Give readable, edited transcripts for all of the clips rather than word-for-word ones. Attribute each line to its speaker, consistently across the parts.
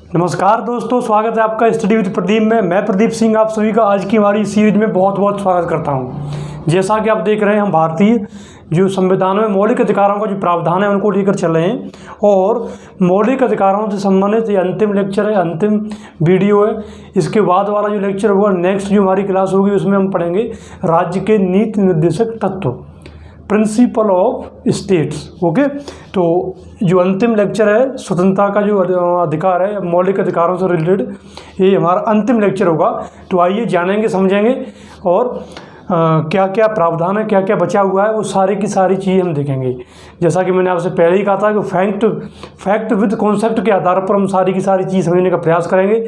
Speaker 1: नमस्कार दोस्तों, स्वागत है आपका स्टडी विद प्रदीप में। मैं प्रदीप सिंह आप सभी का आज की हमारी सीरीज में बहुत बहुत स्वागत करता हूं। जैसा कि आप देख रहे हैं, हम भारतीय जो संविधान में मौलिक अधिकारों का जो प्रावधान है उनको लेकर चल रहे हैं और मौलिक अधिकारों से संबंधित ये अंतिम लेक्चर है, अंतिम वीडियो है। इसके बाद वाला जो लेक्चर होगा, नेक्स्ट जो हमारी क्लास होगी, उसमें हम पढ़ेंगे राज्य के नीति निर्देशक तत्व, प्रिंसिपल ऑफ स्टेट्स। ओके, तो जो अंतिम लेक्चर है स्वतंत्रता का जो अधिकार है, मौलिक अधिकारों से रिलेटेड, ये हमारा अंतिम लेक्चर होगा। तो आइए जानेंगे, समझेंगे और क्या क्या प्रावधान है, क्या क्या बचा हुआ है, वो सारी की सारी चीज़ें हम देखेंगे। जैसा कि मैंने आपसे पहले ही कहा था कि फैक्ट विद कॉन्सेप्ट के आधार पर हम सारी की सारी चीज़ समझने का प्रयास करेंगे।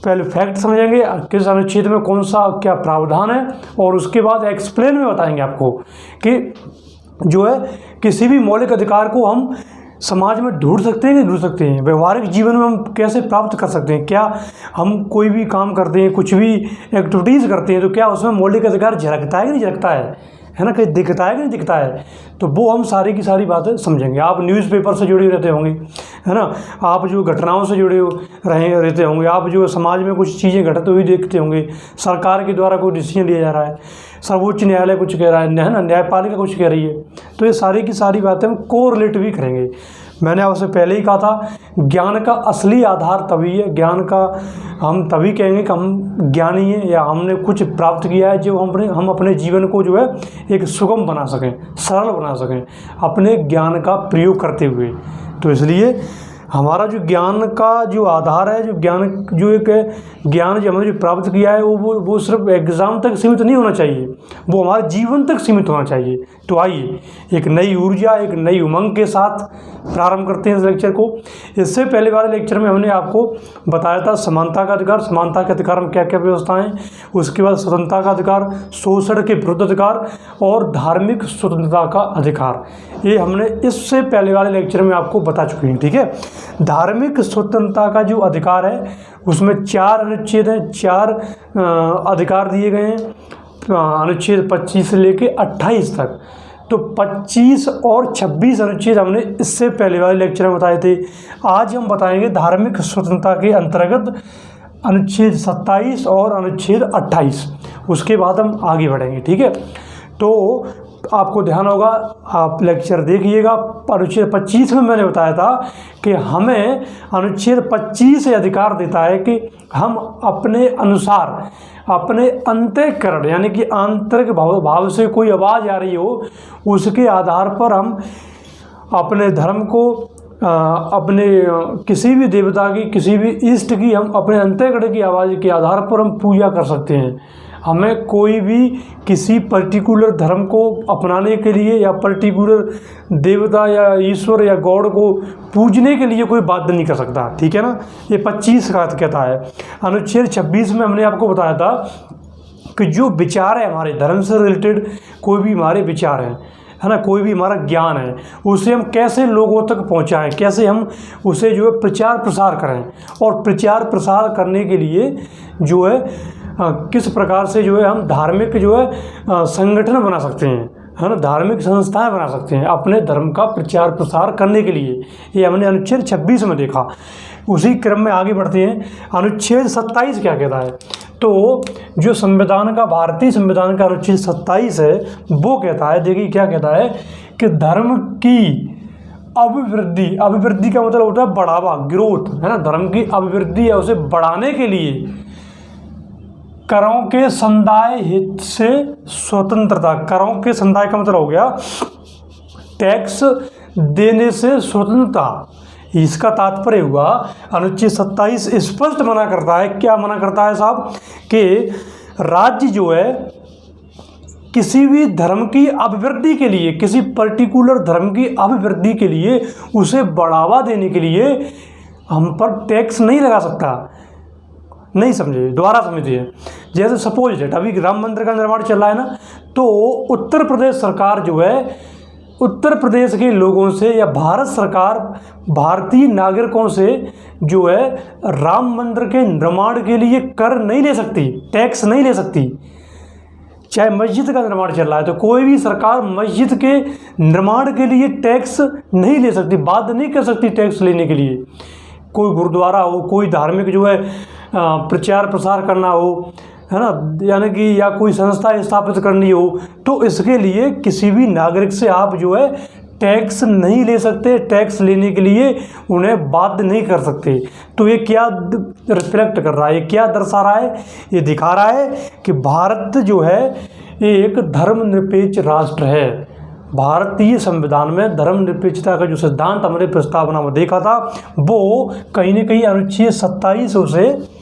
Speaker 1: पहले फैक्ट समझेंगे, किस अनुच्छेद में कौन सा क्या प्रावधान है, और उसके बाद एक्सप्लेन में बताएंगे आपको कि जो है किसी भी मौलिक अधिकार को हम समाज में ढूंढ सकते हैं, नहीं ढूंढ सकते हैं, व्यवहारिक जीवन में हम कैसे प्राप्त कर सकते हैं। क्या हम कोई भी काम करते हैं, कुछ भी एक्टिविटीज़ करते हैं, तो क्या उसमें मौलिक अधिकार झलकता है कि नहीं झलकता है ना, कहीं दिखता है कि नहीं दिखता है। तो वो हम सारी की सारी बातें समझेंगे। आप न्यूज़पेपर से जुड़े रहते होंगे, है ना, आप जो घटनाओं से जुड़े रहते होंगे, आप जो समाज में कुछ चीज़ें घटते हुए देखते होंगे, सरकार के द्वारा कोई डिसीजन लिया जा रहा है, सर्वोच्च न्यायालय कुछ कह रहा है ना, न्यायपालिका कुछ कह रही है, तो ये सारी की सारी बातें हम कोरिलेट भी करेंगे। मैंने आपसे पहले ही कहा था, ज्ञान का असली आधार तभी है, ज्ञान का हम तभी कहेंगे कि हम ज्ञानी हैं या हमने कुछ प्राप्त किया है जो हम अपने जीवन को जो है एक सुगम बना सकें, सरल बना सकें अपने ज्ञान का प्रयोग करते हुए। तो इसलिए हमारा जो ज्ञान का जो आधार है, जो ज्ञान जो हमने जो प्राप्त किया है, वो सिर्फ एग्ज़ाम तक सीमित नहीं होना चाहिए, वो हमारे जीवन तक सीमित होना चाहिए। तो आइए एक नई ऊर्जा, एक नई उमंग के साथ प्रारंभ करते हैं इस लेक्चर को। इससे पहले वाले लेक्चर में हमने आपको बताया था समानता का अधिकार, समानता के अधिकार में क्या क्या व्यवस्थाएं, उसके बाद स्वतंत्रता का अधिकार, शोषण के विरुद्ध अधिकार और धार्मिक स्वतंत्रता का अधिकार। ये हमने इससे पहले वाले लेक्चर में आपको बता चुके हैं। ठीक है, धार्मिक स्वतंत्रता का जो अधिकार है उसमें 4 अनुच्छेद हैं, 4 अधिकार दिए गए हैं, अनुच्छेद 25 से लेके 28 तक। तो 25 और 26 अनुच्छेद हमने इससे पहले वाले लेक्चर में बताए थे। आज हम बताएंगे धार्मिक स्वतंत्रता के अंतर्गत अनुच्छेद 27 और अनुच्छेद 28। उसके बाद हम आगे बढ़ेंगे। ठीक है, तो आपको ध्यान होगा, आप लेक्चर देखिएगा। अनुच्छेद 25 में मैंने बताया था कि हमें अनुच्छेद 25 से अधिकार देता है कि हम अपने अनुसार, अपने अंतःकरण यानी कि आंतरिक भाव से कोई आवाज़ आ रही हो, उसके आधार पर हम अपने धर्म को, अपने किसी भी देवता की, किसी भी इष्ट की, हम अपने अंतःकरण की आवाज़ के आधार पर हम पूजा कर सकते हैं। हमें कोई भी किसी पर्टिकुलर धर्म को अपनाने के लिए या पर्टिकुलर देवता या ईश्वर या गॉड को पूजने के लिए कोई बाध्य नहीं कर सकता। ठीक है ना, ये 25 का कहता है। अनुच्छेद 26 में हमने आपको बताया था कि जो विचार है हमारे धर्म से रिलेटेड, कोई भी हमारे विचार हैं, है ना, कोई भी हमारा ज्ञान है, उसे हम कैसे लोगों तक पहुंचाएं, कैसे हम उसे जो है प्रचार प्रसार करें, और प्रचार प्रसार करने के लिए जो है किस प्रकार से जो है हम धार्मिक जो है संगठन बना सकते हैं, है ना, धार्मिक संस्थाएं बना सकते हैं अपने धर्म का प्रचार प्रसार करने के लिए। ये हमने अनुच्छेद 26 में देखा। उसी क्रम में आगे बढ़ते हैं। अनुच्छेद 27 क्या कहता है? तो जो संविधान का, भारतीय संविधान का अनुच्छेद 27 है, वो कहता है, देखिए क्या कहता है कि धर्म की अभिवृद्धि, अभिवृद्धि का मतलब होता है बढ़ावा, ग्रोथ, है ना, धर्म की अभिवृद्धि है, उसे बढ़ाने के लिए करों के समुदाय हित से स्वतंत्रता, करों के समुदाय का मतलब हो गया टैक्स देने से स्वतंत्रता। इसका तात्पर्य हुआ अनुच्छेद 27 स्पष्ट मना करता है। क्या मना करता है साहब? कि राज्य जो है किसी भी धर्म की अभिवृद्धि के लिए, किसी पर्टिकुलर धर्म की अभिवृद्धि के लिए, उसे बढ़ावा देने के लिए हम पर टैक्स नहीं लगा सकता। नहीं समझे, दोबारा समझिए। जैसे सपोज डेट अभी राम मंदिर का निर्माण चल रहा है ना, तो उत्तर प्रदेश सरकार जो है उत्तर प्रदेश के लोगों से या भारत सरकार भारतीय नागरिकों से जो है राम मंदिर के निर्माण के लिए कर नहीं ले सकती, टैक्स नहीं ले सकती। चाहे मस्जिद का निर्माण चल रहा है तो कोई भी सरकार मस्जिद के निर्माण के लिए टैक्स नहीं ले सकती, बाध्य नहीं कर सकती टैक्स लेने के लिए। कोई गुरुद्वारा हो, कोई धार्मिक जो है प्रचार प्रसार करना हो, है ना, यानी कि या कोई संस्था स्थापित करनी हो, तो इसके लिए किसी भी नागरिक से आप जो है टैक्स नहीं ले सकते। टैक्स लेने के लिए उन्हें बाध्य नहीं कर सकते। तो ये क्या रिफ्लेक्ट कर रहा है, ये क्या दर्शा रहा है, ये दिखा रहा है कि भारत जो है ये एक धर्मनिरपेक्ष राष्ट्र है। भारतीय संविधान में धर्मनिरपेक्षता का जो सिद्धांत हमने प्रस्तावना में देखा था, वो कहीं ना कहीं अनुच्छेद 27 से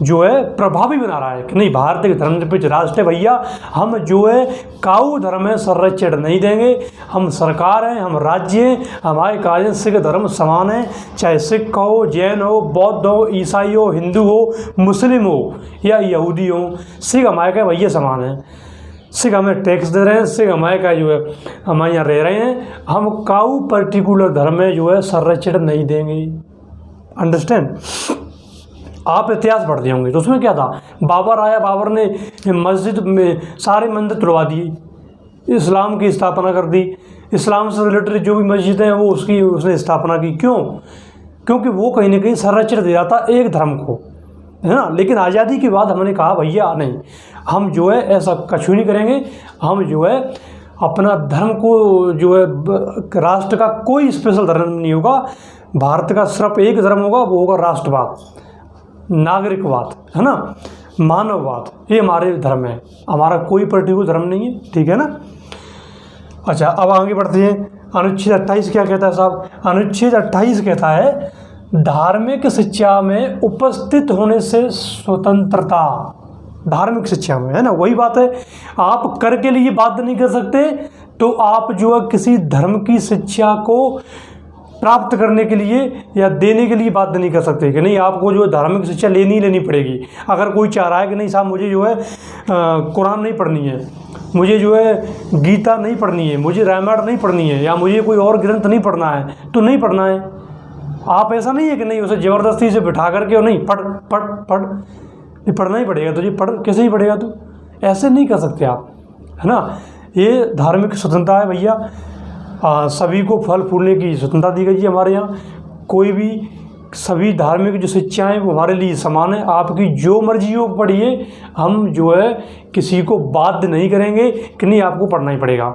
Speaker 1: जो है प्रभावी बना रहा है कि नहीं, भारत एक धर्मनिरपेक्ष राष्ट्र है भैया, हम जो है काऊ धर्म में संरक्षण नहीं देंगे। हम सरकार हैं, हम राज्य हैं, हमारे कार्य सिख धर्म समान है, चाहे सिख हो, जैन हो, बौद्ध हो, ईसाई हो, हिंदू हो, मुस्लिम हो या यहूदी हो, सिख हमारे का भैया समान है। सिख हमें टैक्स दे रहे हैं, सिख हमारे का जो है हमारे यहाँ रह रहे हैं, हम काऊ पर्टिकुलर धर्म में जो है संरक्षण नहीं देंगे। अंडरस्टैंड? आप इतिहास पढ़ते होंगे तो उसमें क्या था, बाबर आया, बाबर ने मस्जिद में सारे मंदिर तुड़वा दिए, इस्लाम की स्थापना कर दी, इस्लाम से रिलेटेड जो भी मस्जिद हैं वो उसने स्थापना की। क्यों? क्योंकि वो कहीं ना कहीं संरक्षण दे रहा था एक धर्म को, है ना। लेकिन आज़ादी के बाद हमने कहा भैया नहीं, हम जो है ऐसा कछु नहीं करेंगे, हम जो है अपना धर्म को जो है राष्ट्र का कोई स्पेशल धर्म नहीं होगा, भारत का सिर्फ एक धर्म होगा, वो होगा राष्ट्रवाद, नागरिकवाद, है ना, मानववाद। ये हमारे धर्म है, हमारा कोई पर्टिकुलर धर्म नहीं है, ठीक है ना। अच्छा, अब आगे बढ़ते हैं। अनुच्छेद 28 क्या कहता है साहब? अनुच्छेद 28 कहता है धार्मिक शिक्षा में उपस्थित होने से स्वतंत्रता। धार्मिक शिक्षा में, है ना, वही बात है, आप कर के लिए बाध्य नहीं कर सकते, तो आप जो है किसी धर्म की शिक्षा को प्राप्त करने के लिए या देने के लिए बाध्य नहीं कर सकते कि नहीं, आपको जो है धार्मिक शिक्षा लेनी पड़ेगी। अगर कोई चाह रहा है कि नहीं साहब मुझे जो है कुरान नहीं पढ़नी है, मुझे जो है गीता नहीं पढ़नी है, मुझे रामायण नहीं पढ़नी है, या मुझे कोई और ग्रंथ नहीं पढ़ना है, तो नहीं पढ़ना है। आप ऐसा नहीं है कि नहीं उसे ज़बरदस्ती से बिठा करके और नहीं पढ़ ये पढ़ना ही पड़ेगा तुझे, पढ़ कैसे ही पढ़ेगा तू, ऐसे नहीं कर सकते आप, है ना। ये धार्मिक स्वतंत्रता है भैया। सभी को फल फूलने की स्वतंत्रता दी गई है हमारे यहाँ। कोई भी सभी धार्मिक जो शिक्षाएँ वो हमारे लिए समान है। आपकी जो मर्जी हो पढ़िए, हम जो है किसी को बाध्य नहीं करेंगे कि नहीं आपको पढ़ना ही पड़ेगा।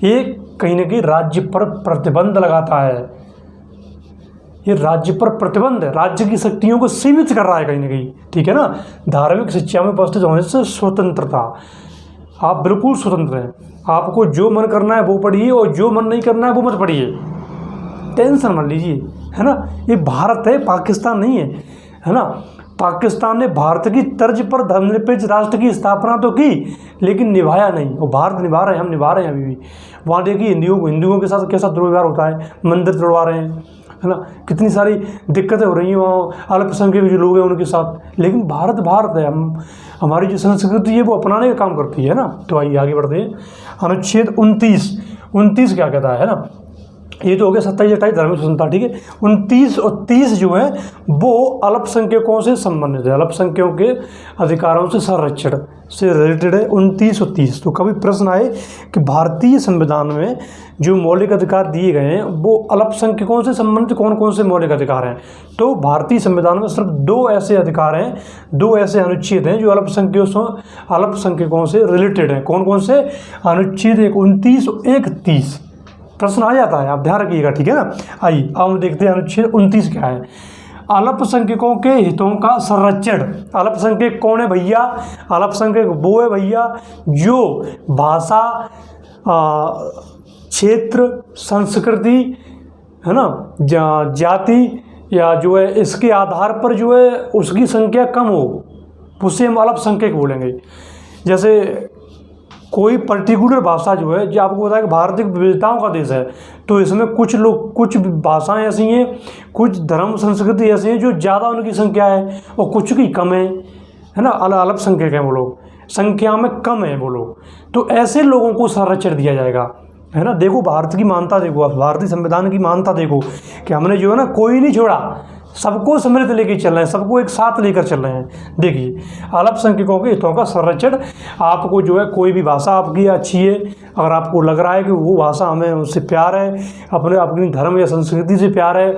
Speaker 1: ये कहीं ना कहीं राज्य पर प्रतिबंध लगाता है, ये राज्य पर प्रतिबंध है, राज्य की शक्तियों को सीमित कर रहा है कहीं ना कहीं, ठीक है ना। धार्मिक शिक्षा में उपस्थित होने से स्वतंत्रता, आप बिल्कुल स्वतंत्र हैं, आपको जो मन करना है वो पढ़िए और जो मन नहीं करना है वो मत पढ़िए, टेंशन मत लीजिए, है ना। ये भारत है, पाकिस्तान नहीं है ना। पाकिस्तान ने भारत की तर्ज पर धर्मनिरपेक्ष राष्ट्र की स्थापना तो की, लेकिन निभाया नहीं। और भारत निभा रहे हैं, हम निभा रहे हैं अभी भी। वहाँ देखिए हिंदुओं के साथ कैसा दुर्व्यवहार होता है, मंदिर तोड़वा रहे हैं, है ना, कितनी सारी दिक्कतें हो रही हैं वहाँ अल्पसंख्यक जो लोग हैं उनके साथ। लेकिन भारत है, हम हमारी जो संस्कृति है वो अपनाने का काम करती है ना। तो आइए आगे बढ़ते हैं। अनुच्छेद 29 क्या कहता है ना, ये तो हो गया 27-28 धार्मिक स्वतंत्रता, ठीक है। 29 और 30 जो है वो अल्पसंख्यकों से संबंधित है, अल्पसंख्यकों के अधिकारों से संरक्षण से रिलेटेड है 29 और 30। तो कभी प्रश्न आए कि भारतीय संविधान में जो मौलिक अधिकार दिए गए हैं वो अल्पसंख्यकों से संबंधित कौन कौन से मौलिक अधिकार हैं, तो भारतीय संविधान में सिर्फ 2 ऐसे अधिकार हैं, 2 ऐसे अनुच्छेद हैं जो अल्पसंख्यकों से रिलेटेड हैं। कौन कौन से? अनुच्छेद 29 और 30। प्रश्न आ जाता है, आप ध्यान रखिएगा, ठीक है ना। आइए अब हम देखते हैं अनुच्छेद 29 क्या है। अल्पसंख्यकों के हितों का संरक्षण। अल्पसंख्यक कौन है भैया? अल्पसंख्यक वो है भैया जो भाषा, क्षेत्र, संस्कृति, है ना, जाति या जो है इसके आधार पर जो है उसकी संख्या कम हो, उसे हम अल्पसंख्यक बोलेंगे। जैसे कोई पर्टिकुलर भाषा जो है, जो आपको पता है कि भारत एक विविधताओं का देश है, तो इसमें कुछ भाषाएं ऐसी हैं, कुछ धर्म संस्कृति ऐसी हैं जो ज़्यादा उनकी संख्या है और कुछ की कम है ना, अल्पसंख्यक हैं वो लोग, संख्या में कम है वो लोग। तो ऐसे लोगों को संरक्षण दिया जाएगा, है ना। देखो भारत की मान्यता देखो, आप भारतीय संविधान की मान्यता देखो कि हमने जो है ना कोई नहीं छोड़ा, सबको सम्मिलित लेके चल रहे हैं, सबको एक साथ लेकर चल रहे हैं। देखिए, अल्पसंख्यकों के हितों का संरक्षण, आपको जो है कोई भी भाषा आपकी अच्छी है, अगर आपको लग रहा है कि वो भाषा हमें उससे प्यार है, अपनी धर्म या संस्कृति से प्यार है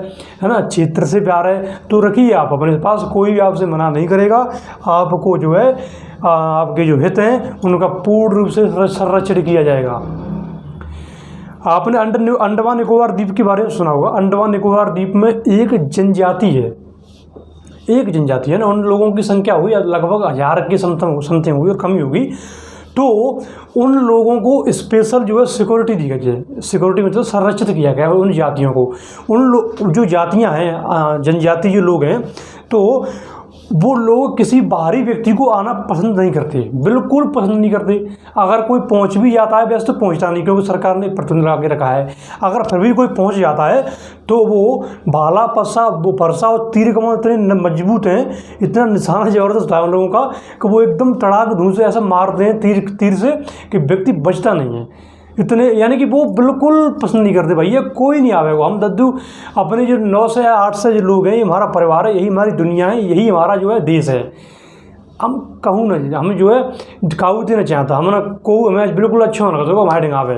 Speaker 1: ना, क्षेत्र से प्यार है, तो रखिए आप अपने पास, कोई भी आपसे मना नहीं करेगा। आपको जो है आपके जो हित हैं उनका पूर्ण रूप से संरक्षण किया जाएगा। आपने अंडमान निकोबार द्वीप के बारे में सुना होगा। अंडमान निकोबार द्वीप में एक जनजाति है ना, उन लोगों की संख्या हुई लगभग 1000 के समथिंग हुई और कम ही होगी। तो उन लोगों को स्पेशल जो है सिक्योरिटी दी गई है। सिक्योरिटी मतलब संरक्षित किया गया है उन जातियों को। जो जातियां हैं, जनजाति जो लोग हैं, तो वो लोग किसी बाहरी व्यक्ति को आना पसंद नहीं करते, बिल्कुल पसंद नहीं करते। अगर कोई पहुंच भी जाता है, वैसे तो पहुंचता नहीं, क्योंकि सरकार ने प्रतिबंध लगा के रखा है। अगर फिर भी कोई पहुंच जाता है तो वो भाला परसा और तीर कमान इतने मजबूत हैं, इतना निशाना ज़बरदस्त है उन लोगों का कि वो एकदम तड़ाक धूल से ऐसा मारते हैं तीर से कि व्यक्ति बचता नहीं है। इतने, यानी कि वो बिल्कुल पसंद नहीं करते, भैया कोई नहीं आवेगा। हम दद्दू अपने जो 9 से 8 से जो लोग हैं, ये हमारा परिवार है, यही हमारी दुनिया है, यही हमारा जो है देश है। हम कहूँ ना, हम जो है काउती नहीं चाहता, हम ना को हमें बिल्कुल अच्छा होना करते हमारे डिंगा पे,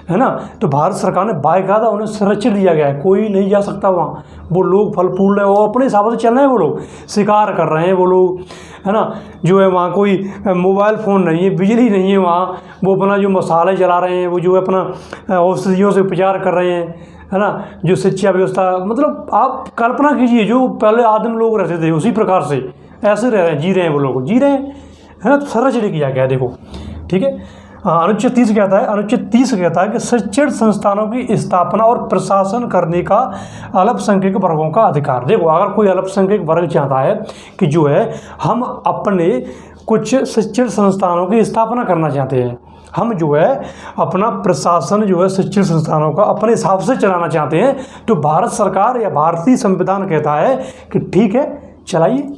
Speaker 1: है ना। तो भारत सरकार ने बाकायदा उन्हें संरक्षण दिया गया है, कोई नहीं जा सकता वहाँ। वो लोग फल फूल रहे हैं और अपने हिसाब से चल रहे हैं, वो लोग शिकार कर रहे हैं, वो लोग, है ना। जो है वहाँ कोई मोबाइल फ़ोन नहीं है, बिजली नहीं है वहाँ, वो अपना जो मसाले चला रहे हैं, वो जो है अपना औषधियों से उपचार कर रहे हैं, है ना। जो शिक्षा व्यवस्था, मतलब आप कल्पना कीजिए, जो पहले आदिम लोग रहते थे उसी प्रकार से ऐसे रह रहे हैं, जी रहे हैं, वो लोग जी रहे हैं, है ना। तो संरक्षण किया गया है, देखो, ठीक है। अनुच्छेद 30 कहता है, अनुच्छेद 30 कहता है कि शिक्षण संस्थानों की स्थापना और प्रशासन करने का अल्पसंख्यक वर्गों का अधिकार। देखो, अगर कोई अल्पसंख्यक वर्ग चाहता है कि जो है हम अपने कुछ शिक्षण संस्थानों की स्थापना करना चाहते हैं, हम जो है अपना प्रशासन जो है शिक्षण संस्थानों का अपने हिसाब से चलाना चाहते हैं, तो भारत सरकार या भारतीय संविधान कहता है कि ठीक है, चलाइए,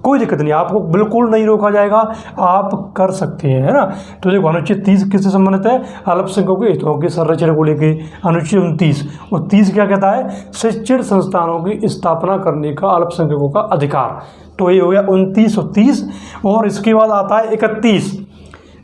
Speaker 1: कोई दिक्कत नहीं, आपको बिल्कुल नहीं रोका जाएगा, आप कर सकते हैं, है ना। तो देखो, अनुच्छेद 30 किससे संबंधित है? अल्पसंख्यकों के हितों के संरक्षण को लेके। अनुच्छेद 29 और 30 क्या कहता है? शिक्षण संस्थानों की स्थापना करने का अल्पसंख्यकों का अधिकार। तो ये हो गया 29 और 30। और इसके बाद आता है 31,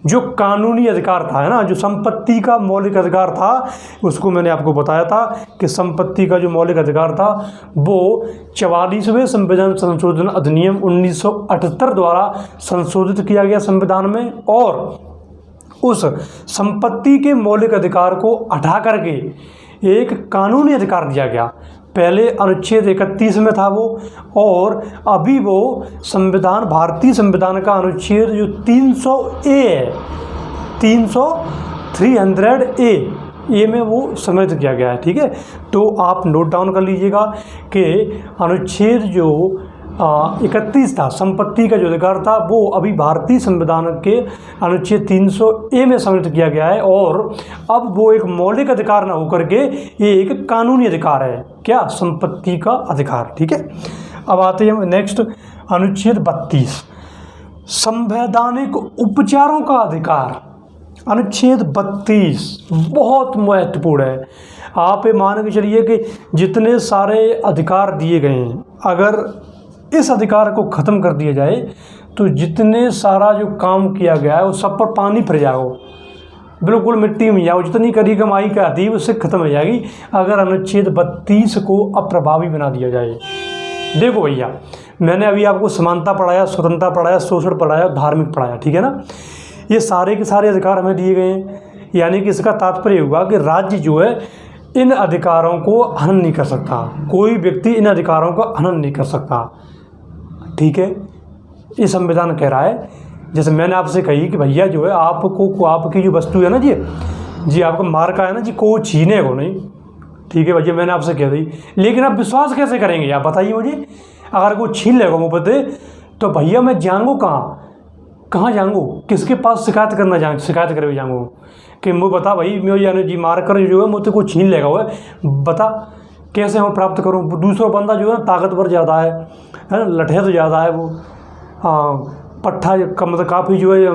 Speaker 1: जो कानूनी अधिकार था, है ना, जो संपत्ति का मौलिक अधिकार था। उसको मैंने आपको बताया था कि संपत्ति का जो मौलिक अधिकार था वो 44वें संविधान संशोधन अधिनियम 1978 द्वारा संशोधित किया गया संविधान में, और उस संपत्ति के मौलिक अधिकार को हटा करके एक कानूनी अधिकार दिया गया। पहले अनुच्छेद 31 में था वो, और अभी वो संविधान, भारतीय संविधान का अनुच्छेद जो 300A है, 300A में वो सम्मिलित किया गया है, ठीक है। तो आप नोट डाउन कर लीजिएगा कि अनुच्छेद जो 31 था, संपत्ति का जो अधिकार था, वो अभी भारतीय संविधान के अनुच्छेद 300A में सम्मिलित किया गया है, और अब वो एक मौलिक अधिकार न होकर के ये एक कानूनी अधिकार है। क्या? संपत्ति का अधिकार, ठीक है। अब आते हैं नेक्स्ट, अनुच्छेद 32, संवैधानिक उपचारों का अधिकार। अनुच्छेद 32 बहुत महत्वपूर्ण है। आप ये मान के चलिए कि जितने सारे अधिकार दिए गए हैं, अगर इस अधिकार को ख़त्म कर दिया जाए तो जितने सारा जो काम किया गया है वो सब पर पानी फिर जाओ, बिल्कुल मिट्टी में जाओ, जितनी करी कमाई का थी उससे ख़त्म हो जाएगी अगर अनुच्छेद 32 को अप्रभावी बना दिया जाए। देखो भैया, मैंने अभी आपको समानता पढ़ाया, स्वतंत्रता पढ़ाया, शोषण पढ़ाया, धार्मिक पढ़ाया, ठीक है ना। ये सारे के सारे अधिकार हमें दिए गए हैं, यानी कि इसका तात्पर्य हुआ कि राज्य जो है इन अधिकारों को हनन नहीं कर सकता, कोई व्यक्ति इन अधिकारों का हनन नहीं कर सकता, ठीक है। ये संविधान कह रहा है। जैसे मैंने आपसे कही कि भैया जो है आपको आपकी जो वस्तु है ना जी आपको मार का है ना जी, को छीने को नहीं, ठीक है भैया, मैंने आपसे कह दी। लेकिन आप विश्वास कैसे करेंगे? आप बताइए मुझे। अगर कोई छीन लेगा मुझे तो भैया मैं जाऊँगा कहाँ जाऊँगा? किसके पास शिकायत करके जाऊँगा कि मुझे बता भाई, मैं यानी जी मार कर जो है मुझसे कोई छीन लेगा, वो बता कैसे मैं प्राप्त करूँ? दूसरा बंदा जो है ताकतवर ज़्यादा है ना, लठे तो ज़्यादा है, वो पट्ठा मतलब काफ़ी जो है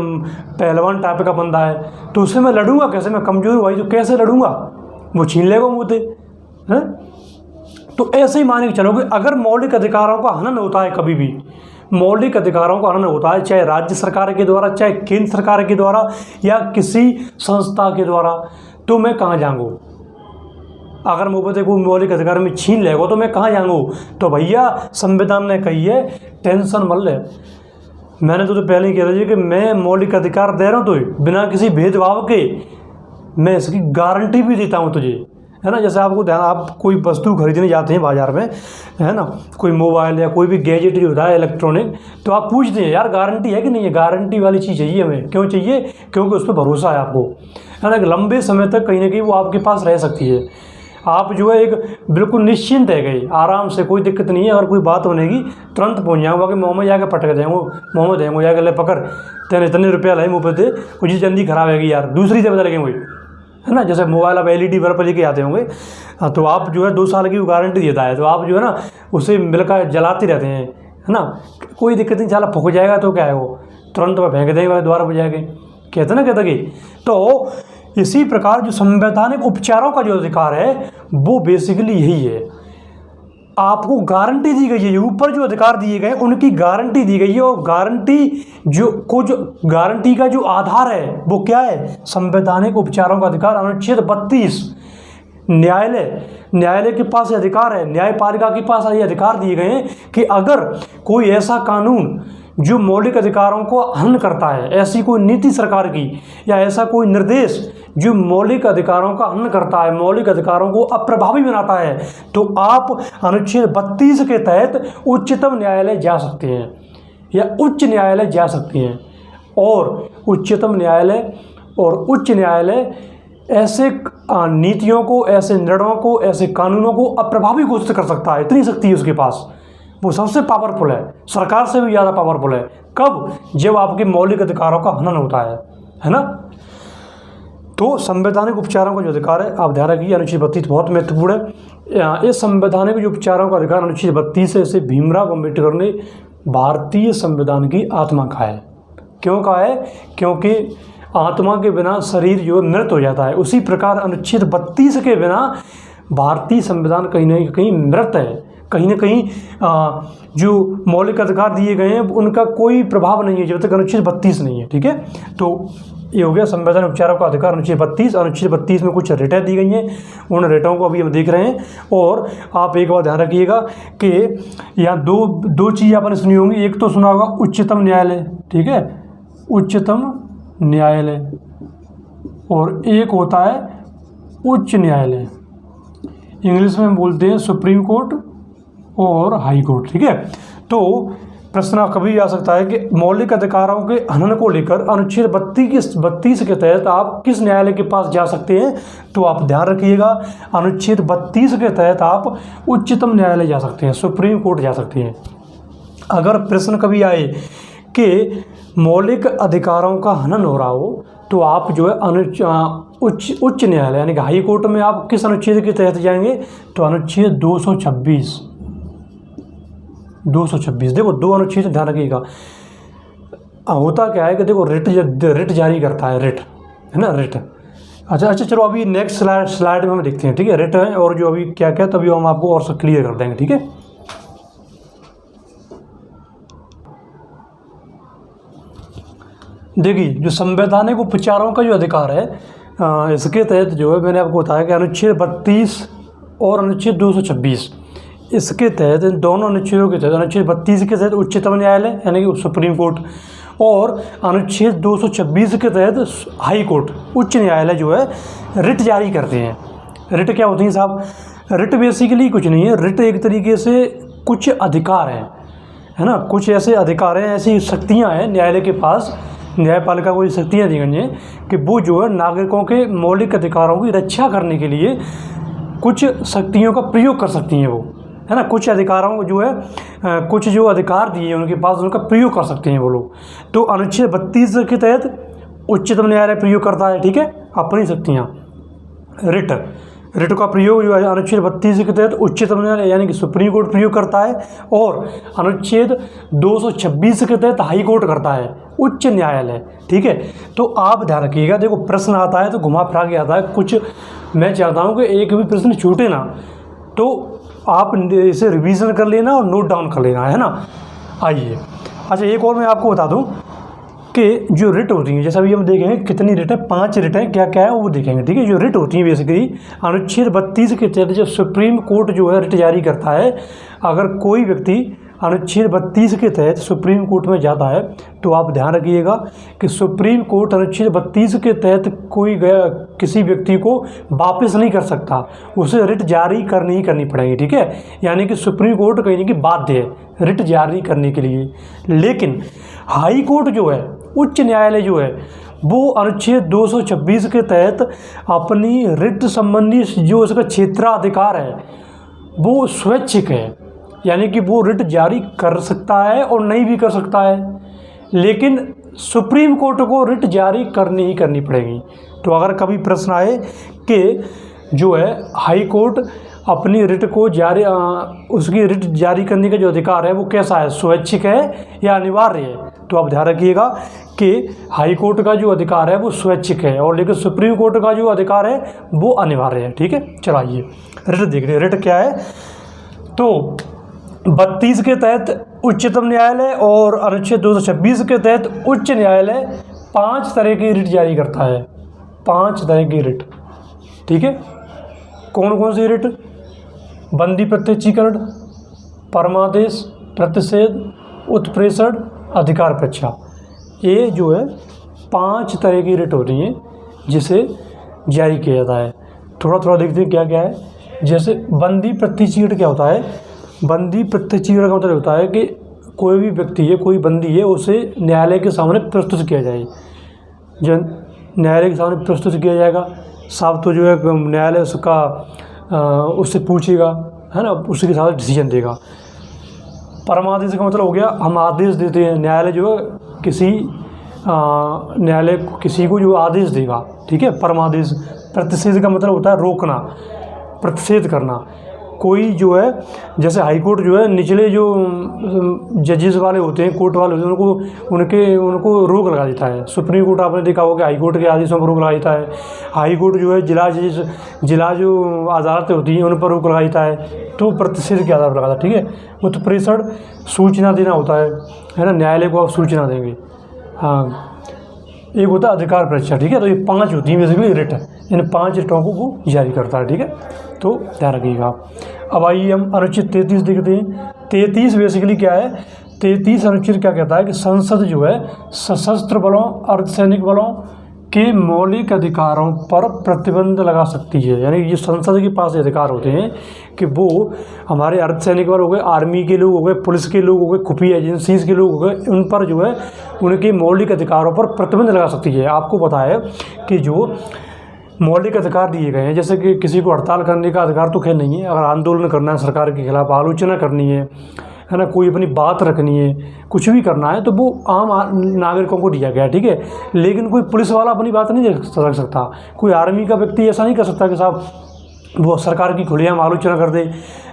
Speaker 1: पहलवान टाइप का बंदा है, तो उससे मैं लड़ूंगा कैसे? मैं कमज़ोर हूँ भाई, तो कैसे लड़ूंगा? वो छीन लेगा मुझसे, हैं? तो ऐसे ही मान के चलो कि अगर मौलिक अधिकारों का हनन होता है, कभी भी मौलिक अधिकारों का हनन होता है, चाहे राज्य सरकार के द्वारा, चाहे केंद्र सरकार के द्वारा, या किसी संस्था के द्वारा, तो मैं कहाँ जाऊँगा? अगर मुझे कोई मौलिक अधिकार में छीन लेगा तो मैं कहाँ जाऊँगा? तो भैया संविधान ने कही है टेंशन मत ले। मैंने तो पहले ही कह रही है कि मैं मौलिक अधिकार दे रहा हूँ तो बिना किसी भेदभाव के मैं इसकी गारंटी भी देता हूँ तुझे, है ना। जैसे आपको ध्यान, आप कोई वस्तु खरीदने जाते हैं बाजार में, है ना, कोई मोबाइल या कोई भी गैजेट जो होता है इलेक्ट्रॉनिक, तो आप पूछते हैं यार गारंटी है कि नहीं है? गारंटी वाली चीज़ चाहिए हमें। क्यों चाहिए? क्योंकि उस पर भरोसा है आपको, है ना। लंबे समय तक कहीं ना कहीं वो आपके पास रह सकती है। आप जो है एक बिल्कुल निश्चिंत है गए, आराम से, कोई दिक्कत नहीं है। अगर कोई बात बनेगी तुरंत पहुँच जाऊँगा कि मुँह में जाकर पटक देंगे, मुँह में देंगे जाकर ले पकड़, तेने इतने रुपया लाए मुँह पे दे, कुछ जल्दी खराब है यार, दूसरी से बदल लगेंगे वही, है ना। जैसे मोबाइल आप LED बल्ब लेके आते होंगे, तो आप जो है 2 साल की गारंटी देता है, तो आप जो है ना उसे मिलकर जलाते रहते हैं, है ना। कोई दिक्कत नहीं, साला फूक जाएगा तो क्या है, वो तुरंत में फेंक देंगे, दोबारा बजाएंगे, कहते ना कहते कि। तो इसी प्रकार जो संवैधानिक उपचारों का जो अधिकार है वो बेसिकली यही है, आपको गारंटी दी गई है। ऊपर जो अधिकार दिए गए उनकी गारंटी दी गई है, और गारंटी का जो आधार है वो क्या है? संवैधानिक उपचारों का अधिकार, अनुच्छेद 32। न्यायालय के पास ये अधिकार है, न्यायपालिका के पास ये अधिकार दिए गए हैं कि अगर कोई ऐसा कानून जो मौलिक अधिकारों को हनन करता है, ऐसी कोई नीति सरकार की या ऐसा कोई निर्देश जो मौलिक अधिकारों का हनन करता है, मौलिक अधिकारों को अप्रभावी बनाता है, तो आप अनुच्छेद 32 के तहत उच्चतम न्यायालय जा सकते हैं या उच्च न्यायालय जा सकते हैं। और उच्चतम न्यायालय और उच्च न्यायालय ऐसे नीतियों को, ऐसे निर्णयों को, ऐसे कानूनों को अप्रभावी घोषित कर सकता है। इतनी शक्ति है उसके पास, वो सबसे पावरफुल है, सरकार से भी ज़्यादा पावरफुल है। कब? जब आपके मौलिक अधिकारों का हनन होता है ना। तो संवैधानिक उपचारों का जो अधिकार है, आप ध्यान रखिए, अनुच्छेद 32 बहुत महत्वपूर्ण है। इस संवैधानिक जो उपचारों का अधिकार अनुच्छेद 32 है, इसे भीमराव अम्बेडकर ने भारतीय संविधान की आत्मा कहा है। क्यों कहा है? क्योंकि आत्मा के बिना शरीर जो मृत हो जाता है, उसी प्रकार अनुच्छेद 32 के बिना भारतीय संविधान कहीं ना कहीं मृत है। कहीं ना कहीं जो मौलिक अधिकार दिए गए हैं उनका कोई प्रभाव नहीं है जब तक अनुच्छेद 32 नहीं है। ठीक है, तो ये हो गया संवैधान उपचारों का अधिकार अनुच्छेद 32। अनुच्छेद 32 में कुछ रेटें दी गई हैं, उन रेटों को अभी हम देख रहे हैं। और आप एक बात ध्यान रखिएगा कि यहाँ दो चीज़ आपने सुनी होंगी। एक तो सुना होगा उच्चतम न्यायालय, ठीक है, उच्चतम न्यायालय, और एक होता है उच्च न्यायालय। इंग्लिश में बोलते हैं सुप्रीम कोर्ट और हाई कोर्ट। ठीक है, तो प्रश्न कभी आ सकता है कि मौलिक अधिकारों के हनन को लेकर अनुच्छेद 32 के तहत आप किस न्यायालय के पास जा सकते हैं? तो आप ध्यान रखिएगा, अनुच्छेद 32 के तहत आप उच्चतम न्यायालय जा सकते हैं, सुप्रीम कोर्ट जा सकते हैं। अगर प्रश्न कभी आए कि मौलिक अधिकारों का हनन हो रहा हो तो आप जो है उच्च न्यायालय यानी कि हाई कोर्ट में आप किस अनुच्छेद के तहत जाएंगे? तो अनुच्छेद 226। देखो, 2 अनुच्छेद ध्यान रखिएगा। होता क्या है कि देखो रिट जारी करता है, रिट, है ना, रिट। अच्छा, चलो अभी नेक्स्ट स्लाइड में हम देखते हैं। ठीक है, रिट है और जो अभी क्या क्या, तभी हम आपको और सब क्लियर कर देंगे। ठीक है, देखिए, जो संवैधानिक उपचारों का जो अधिकार है, इसके तहत जो है मैंने आपको बताया कि अनुच्छेद 32 और अनुच्छेद 226, इसके तहत, इन दोनों अनुच्छेदों के तहत, अनुच्छेद 32 के तहत उच्चतम न्यायालय यानी कि सुप्रीम कोर्ट, और अनुच्छेद 226 के तहत हाई कोर्ट, उच्च न्यायालय जो है रिट जारी करते हैं। रिट क्या होती है साहब? रिट बेसिकली कुछ नहीं है, रिट एक तरीके से कुछ अधिकार हैं, है ना, कुछ ऐसे अधिकार हैं, ऐसी शक्तियाँ हैं न्यायालय के पास, न्यायपालिका को ये शक्तियाँ दी गई हैं कि वो जो है नागरिकों के मौलिक अधिकारों की रक्षा करने के लिए कुछ शक्तियों का प्रयोग कर सकती हैं वो, है ना। कुछ अधिकारों को जो है कुछ जो अधिकार दिए हैं उनके पास, उनका प्रयोग कर सकते हैं वो लोग। तो अनुच्छेद 32 के तहत उच्चतम न्यायालय प्रयोग करता है, ठीक है, अपनी शक्तियाँ। रिट का प्रयोग जो है अनुच्छेद 32 के तहत उच्चतम न्यायालय यानी कि सुप्रीम कोर्ट प्रयोग करता है, और अनुच्छेद 226 के तहत हाई कोर्ट करता है, उच्च न्यायालय। ठीक है, तो आप ध्यान रखिएगा। देखो, प्रश्न आता है तो घुमा फिरा के आता है, कुछ मैं चाहता हूँ कि एक भी प्रश्न छूटे ना। तो आप इसे रिवीजन कर लेना और नोट डाउन कर लेना, है ना। आइए, अच्छा एक और मैं आपको बता दूं कि जो रिट होती हैं, जैसा अभी हम देखेंगे कितनी रिट है, 5 रिट है, क्या क्या है वो देखेंगे, ठीक है। जो रिट होती हैं बेसिकली अनुच्छेद 32 के तहत जब सुप्रीम कोर्ट जो है रिट जारी करता है, अगर कोई व्यक्ति अनुच्छेद 32 के तहत सुप्रीम कोर्ट में जाता है तो आप ध्यान रखिएगा कि सुप्रीम कोर्ट अनुच्छेद 32 के तहत किसी व्यक्ति को वापस नहीं कर सकता, उसे रिट जारी करनी ही करनी पड़ेगी, ठीक है। यानी कि सुप्रीम कोर्ट कहने की बाध्य है रिट जारी करने के लिए। लेकिन हाई कोर्ट जो है, उच्च न्यायालय जो है, वो अनुच्छेद 226 के तहत अपनी रिट संबंधी जो उसका क्षेत्राधिकार है वो स्वैच्छिक है, यानी कि वो रिट जारी कर सकता है और नहीं भी कर सकता है, लेकिन सुप्रीम कोर्ट को रिट जारी करनी ही करनी पड़ेगी। तो अगर कभी प्रश्न आए कि जो है हाई कोर्ट अपनी रिट को जारी उसकी रिट जारी करने का जो अधिकार है वो कैसा है, स्वैच्छिक है या अनिवार्य है, तो आप ध्यान रखिएगा कि हाई कोर्ट का जो अधिकार है वो स्वैच्छिक है और लेकिन सुप्रीम कोर्ट का जो अधिकार है वो अनिवार्य है, ठीक है। चलाइए रिट देख रहे, रिट क्या है। तो 32 के तहत उच्चतम न्यायालय और अनुच्छेद 226 के तहत उच्च न्यायालय 5 तरह की रिट जारी करता है, 5 तरह की रिट, ठीक है। कौन कौन सी रिट? बंदी प्रत्यक्षीकरण, परमादेश, प्रतिषेध, उत्प्रेषण, अधिकार परीक्षा, ये जो है 5 तरह की रिट होती हैं जिसे जारी किया जाता है। थोड़ा थोड़ा देखते हैं क्या क्या है। जैसे बंदी प्रत्यक्षीकरण क्या होता है? बंदी प्रत्यक्षीकरण का मतलब होता है कि कोई भी व्यक्ति है, कोई बंदी है, उसे न्यायालय के सामने प्रस्तुत किया जाए। जब न्यायालय के सामने प्रस्तुत किया जाएगा, साहब तो जो है न्यायालय उससे पूछेगा, है ना, उसके साथ डिसीजन देगा। परमादेश का मतलब हो गया हम आदेश देते हैं, न्यायालय जो है न्यायालय किसी को जो आदेश देगा, ठीक है, परमादेश। प्रतिषेध का मतलब होता है रोकना, प्रतिषेध करना। कोई जो है जैसे हाई कोर्ट जो है निचले जो जजेस वाले होते हैं, कोर्ट वाले होते हैं, उनको रोक लगा देता है। सुप्रीम कोर्ट आपने देखा होगा हाई कोर्ट के आदेशों पर रोक लगा देता है। हाई कोर्ट जो है जिला जो अदालतें होती हैं उन पर रोक लगा देता है, तो प्रतिषेध के आधार पर लगाता है, ठीक है। उत्प्रेषण सूचना देना होता है ना, न्यायालय को आप सूचना देंगे। हाँ, एक होता है अधिकार परीक्षा, ठीक है। तो ये 5 होती हैं बेसिकली रिट, इन 5 रिटों को वो जारी करता है, ठीक है। तो ध्यान रखिएगा। अब आइए हम अनुच्छेद 33 देखते हैं। 33 बेसिकली क्या है? 33 अनुच्छेद क्या कहता है कि संसद जो है सशस्त्र बलों, अर्धसैनिक बलों के मौलिक अधिकारों पर प्रतिबंध लगा सकती है। यानी ये संसद के पास अधिकार होते हैं कि वो हमारे अर्धसैनिक बल हो गए, आर्मी के लोग हो गए, पुलिस के लोग हो गए, खुफिया एजेंसीज के लोग हो गए, उन पर जो है उनके मौलिक अधिकारों पर प्रतिबंध लगा सकती है। आपको पता है कि जो मौलिक अधिकार दिए गए हैं, जैसे कि किसी को हड़ताल करने का अधिकार तो खैर नहीं है, अगर आंदोलन करना है सरकार के खिलाफ, आलोचना करनी है ना, कोई अपनी बात रखनी है, कुछ भी करना है, तो वो आम नागरिकों को दिया गया है, ठीक है। लेकिन कोई पुलिस वाला अपनी बात नहीं रख सकता, कोई आर्मी का व्यक्ति ऐसा नहीं कर सकता कि साहब वो सरकार की खुलेआम आलोचना कर दे,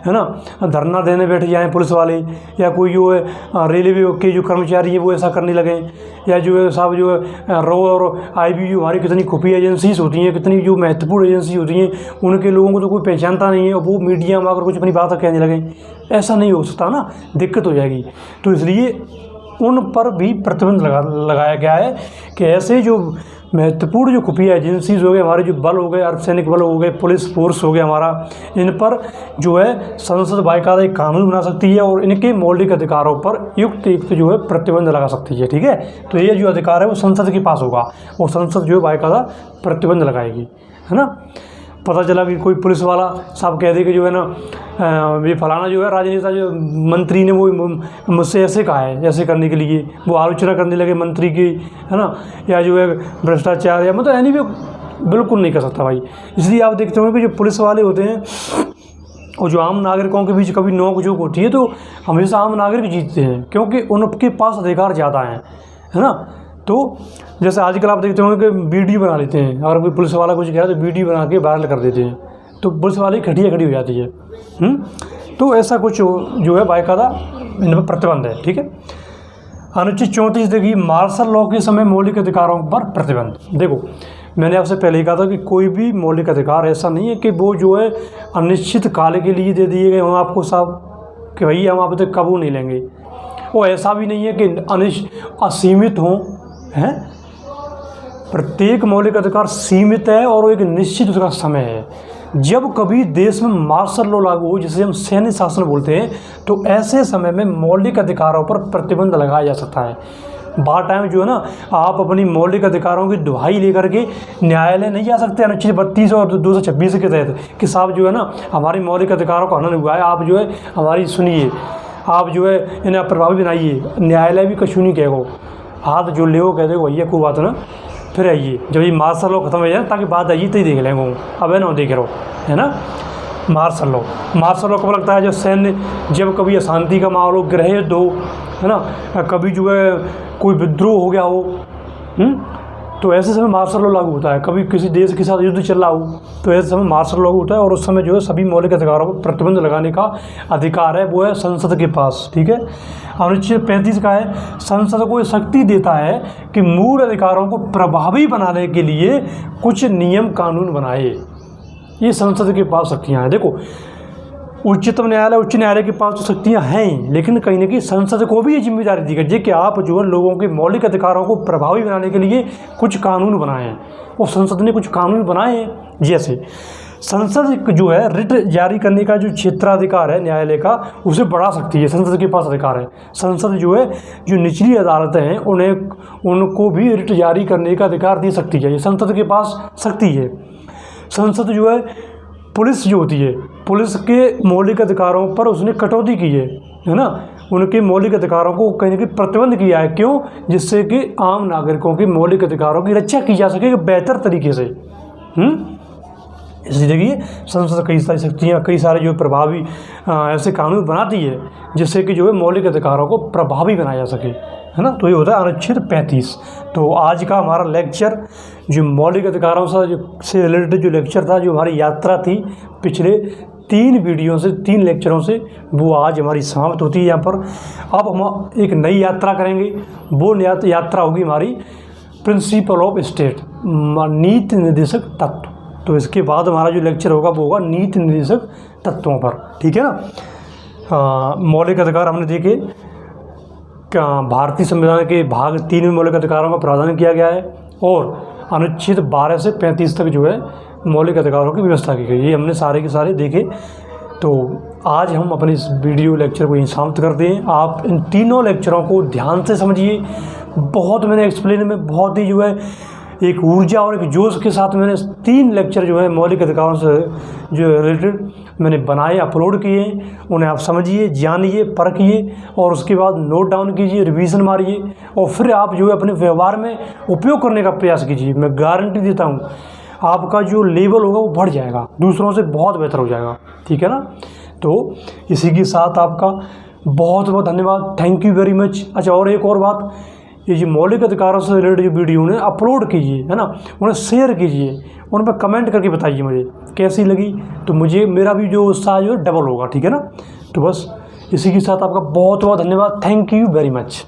Speaker 1: है ना, धरना देने बैठ जाएँ पुलिस वाले, या कोई जो है रेलवे के जो कर्मचारी हैं वो ऐसा करने लगें, या जो है साहब जो है रो और IB जो हमारी कितनी खुफिया एजेंसीज होती हैं, कितनी जो महत्वपूर्ण एजेंसी होती हैं, उनके लोगों को तो कोई पहचानता नहीं है और वो मीडिया में आकर कुछ अपनी बात कहने लगें, ऐसा नहीं हो सकता ना, दिक्कत हो जाएगी। तो इसलिए उन पर भी प्रतिबंध लगाया गया है कि ऐसे जो महत्वपूर्ण जो खुफिया एजेंसीज हो गए, हमारे जो बल हो गए, अर्धसैनिक बल हो गए, पुलिस फोर्स हो गया हमारा, इन पर जो है संसद बाकायदा एक कानून बना सकती है और इनके मौलिक अधिकारों पर युक्त जो है प्रतिबंध लगा सकती है, ठीक है। तो ये जो अधिकार है वो संसद के पास होगा और संसद जो है बाकायदा प्रतिबंध लगाएगी, है ना। पता चला कि कोई पुलिस वाला साहब कह दे कि जो है ना ये फलाना जो है राजनेता जो मंत्री ने वो मुझसे ऐसे कहा है ऐसे करने के लिए, वो आलोचना करने लगे मंत्री की, है ना, या जो है भ्रष्टाचार, या मतलब एनीवे बिल्कुल नहीं कर सकता भाई। इसलिए आप देखते होंगे कि जो पुलिस वाले होते हैं और जो आम नागरिकों के बीच कभी नोक-झोंक होती है तो हमेशा आम नागरिक जीतते हैं, क्योंकि उनके पास अधिकार ज़्यादा हैं, है ना। तो जैसे आजकल आप देखते होंगे कि वीडियो बना लेते हैं, अगर कोई पुलिस वाला कुछ कह तो वीडियो बना के वायरल कर देते हैं, तो पुलिस वाली खड़ी हो जाती है। तो ऐसा कुछ जो है बाकायदा इन पर प्रतिबंध है, ठीक है। अनुच्छेद 34 देखिए, मार्शल लॉ के समय मौलिक अधिकारों पर प्रतिबंध। देखो मैंने आपसे पहले ही कहा था कि कोई भी मौलिक अधिकार ऐसा नहीं है कि वो जो है अनिश्चित काल के लिए दे दिए गए हों आपको साहब कि भई हम आप तक कबू नहीं लेंगे। वो ऐसा भी नहीं है कि असीमित हों, हैं। प्रत्येक मौलिक अधिकार सीमित है और एक निश्चित उसका समय है। जब कभी देश में मार्शल लॉ लागू हो, जिसे हम सैन्य शासन बोलते हैं, तो ऐसे समय में मौलिक अधिकारों पर प्रतिबंध लगाया जा सकता है। बार टाइम जो है ना, आप अपनी मौलिक अधिकारों की दुहाई लेकर के न्यायालय नहीं जा सकते अनुच्छेद 32 और 226 के तहत कि साहब जो है ना हमारी मौलिक अधिकारों का हनन हुआ है, आप जो है हमारी सुनिए, आप जो है इन्हें प्रभावी बनाइए। न्यायालय भी कछु नहीं कहेगो, हाथ जो ले कह देगा भैया कोई बात ना, फिर आइए जब ये मार्शल लॉ खत्म हो जाए ताकि बात आइए तो ही देख लेंगे। अब है ना देख रहो, है ना। मार्शल लॉ कब लगता है? जब सैन्य, जब कभी अशांति का माहौल हो, गृह युद्ध हो, है ना, कभी जो है कोई विद्रोह हो गया हो, तो ऐसे समय मार्शल लॉ लागू होता है। कभी किसी देश के साथ युद्ध चल रहा हो तो ऐसे समय मार्शल लॉ होता है, और उस समय जो है सभी मौलिक अधिकारों पर प्रतिबंध लगाने का अधिकार है वो है संसद के पास, ठीक है। अनुच्छेद 35 का है, संसद को शक्ति देता है कि मूल अधिकारों को प्रभावी बनाने के लिए कुछ नियम कानून बनाए। ये संसद के पास शक्तियाँ हैं। देखो, उच्चतम न्यायालय, उच्च न्यायालय के पास तो शक्तियाँ हैं ही, लेकिन कहीं ना कहीं संसद को भी ये जिम्मेदारी दी गई है कि आप जो है लोगों के मौलिक अधिकारों को प्रभावी बनाने के लिए कुछ कानून बनाए हैं। और संसद ने कुछ कानून बनाए हैं, जैसे संसद जो है रिट जारी करने का जो क्षेत्राधिकार है न्यायालय का, उसे बढ़ा सकती है। संसद के पास अधिकार है। संसद जो है जो निचली अदालतें हैं उनको भी रिट जारी करने का अधिकार दे सकती है। ये संसद के पास शक्ति है। संसद जो है पुलिस जो होती है, पुलिस के मौलिक अधिकारों पर उसने कटौती की है ना, उनके मौलिक अधिकारों को कहीं ना कहीं प्रतिबंध किया है। क्यों? जिससे कि आम नागरिकों के मौलिक अधिकारों की रक्षा की जा सके बेहतर तरीके से। इसलिए देखिए, संसद कई सारी शक्तियाँ, कई सारे जो प्रभावी ऐसे कानून बनाती है जिससे कि जो है मौलिक अधिकारों को प्रभावी बनाया जा सके, है ना। तो ये होता है अनुच्छेद 35। तो आज का हमारा लेक्चर जो मौलिक अधिकारों से रिलेटेड जो लेक्चर था, जो हमारी यात्रा थी पिछले 3 वीडियो से, 3 लेक्चरों से, वो आज हमारी समाप्त होती है यहाँ पर। अब हम एक नई यात्रा करेंगे। वो यात्रा होगी हमारी प्रिंसिपल ऑफ स्टेट, नीति निर्देशक तत्व। तो इसके बाद हमारा जो लेक्चर होगा वो होगा नीति निर्देशक तत्वों पर, ठीक है ना। मौलिक अधिकार हमने देखे, भारतीय संविधान के भाग 3 में मौलिक अधिकारों का प्रावधान किया गया है, और अनुच्छेद 12 से 35 तक जो है मौलिक अधिकारों की व्यवस्था की गई। ये हमने सारे के सारे देखे। तो आज हम अपने इस वीडियो लेक्चर को यहीं समाप्त करते हैं। आप इन तीनों लेक्चरों को ध्यान से समझिए। बहुत मैंने एक्सप्लेन में बहुत ही जो है एक ऊर्जा और एक जोश के साथ मैंने 3 लेक्चर जो है मौलिक अधिकारों से जो रिलेटेड मैंने बनाए, अपलोड किए। उन्हें आप समझिए, जानिए, परखिए, और उसके बाद नोट डाउन कीजिए, रिवीजन मारिए, और फिर आप जो है अपने व्यवहार में उपयोग करने का प्रयास कीजिए। मैं गारंटी देता हूँ आपका जो लेवल होगा वो बढ़ जाएगा, दूसरों से बहुत बेहतर हो जाएगा, ठीक है ना। तो इसी के साथ आपका बहुत बहुत धन्यवाद। Thank you very much. अच्छा, और एक और बात, ये जो मौलिक अधिकारों से रिलेटेड जो वीडियो उन्हें अपलोड कीजिए, है ना, उन्हें शेयर कीजिए, उन पर कमेंट करके बताइए मुझे कैसी लगी। तो मुझे मेरा भी जो उत्साह जो डबल होगा, ठीक है ना। तो बस इसी के साथ आपका बहुत बहुत धन्यवाद। Thank you very much.